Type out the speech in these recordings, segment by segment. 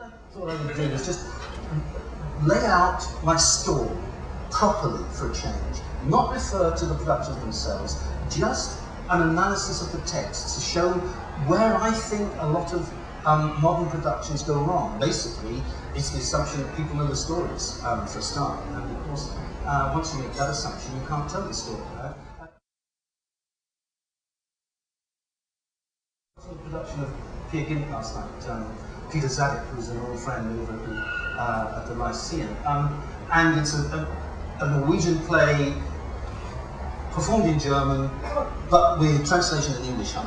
I thought I would do is just lay out my story properly for a change, not refer to the productions themselves, just an analysis of the text to show where I think a lot of modern productions go wrong. Basically, it's the assumption that people know the stories for a start, and of course, once you make that assumption, you can't tell the story. The production of Peer Gynt last night, Peter Zadek, who's an old friend over at the Lyceum, and it's a Norwegian play performed in German, but with translation in English on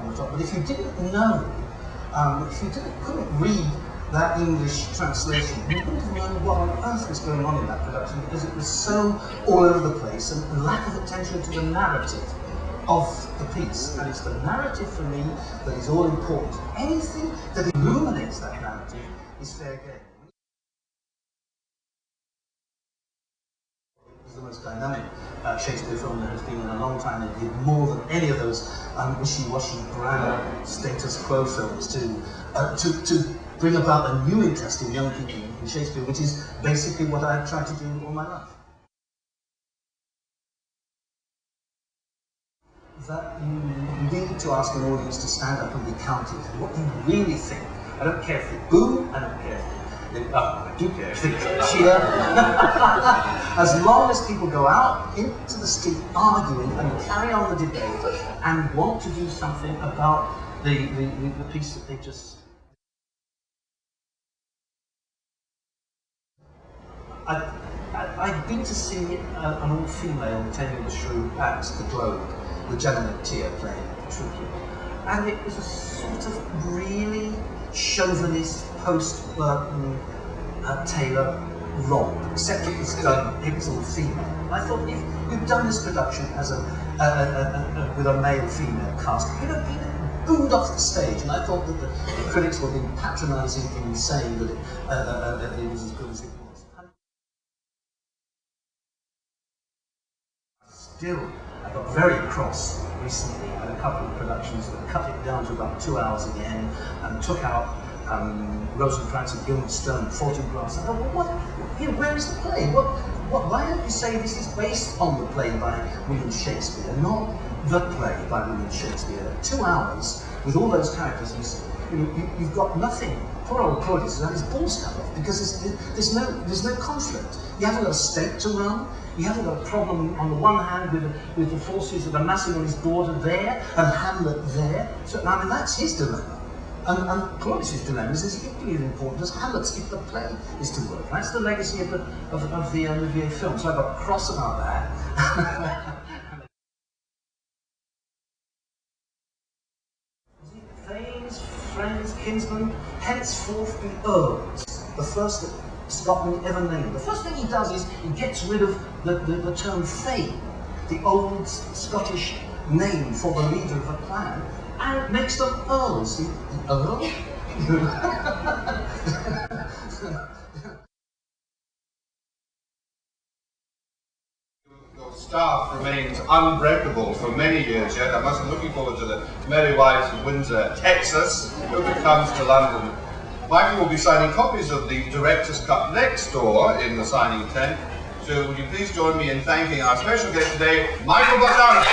the top. But if you didn't know, if you couldn't read that English translation, you wouldn't have known what on earth was going on in that production, because it was so all over the place, and lack of attention to the narrative of the piece. And it's the narrative for me that is all important. Anything that illuminates that narrative is fair game. It's the most dynamic Shakespeare film there has been in a long time. It did more than any of those wishy-washy brand status quo films to bring about a new interest in young people in Shakespeare, which is basically what I've tried to do all my life. That you need to ask an audience to stand up and be counted. What you really think. I don't care if they boo, I don't care if they I do care if they cheer. As long as people go out into the street arguing and carry on the debate and want to do something about the piece that they just... I've been to see an all-female Taming of the Shrew at the Globe, the Gentleman Tier playing Trooper, and it was a sort of really chauvinist, post-Burton Taylor romp, except it was all female. I thought, if you've done this production as with a male-female cast, you'd have been booed off the stage, and I thought that the critics were being patronising in saying that it was as good as it was. Still, I got very cross recently at a couple of productions that cut it down to about 2 hours again and took out Rosencrantz and Guildenstern, Fortinbras. I thought, well, where is the play? Why don't you say this is based on the play by William Shakespeare, not the play by William Shakespeare? 2 hours with all those characters, you've got nothing. Poor old Claudius has had his balls cut off because there's no conflict. You haven't got a state to run. You haven't got a problem on the one hand with the forces that are massing on his border there and Hamlet there. So I mean that's his dilemma. And Claudius's dilemma is equally as important as Hamlet's if the play is to work. That's the legacy of the Olivier film. So I got cross about that. Thanes, friends, kinsmen, henceforth be earls. The first that Scotland ever named. The first thing he does is he gets rid of the term Thane, the old Scottish name for the leader of a clan, and makes them earls. The earl? Your staff remains unbreakable for many years yet. I must be looking forward to the Merry Wives of Windsor, Texas, who comes to London. Michael will be signing copies of the Director's Cut next door in the signing tent. So would you please join me in thanking our special guest today, Michael Bogdanov.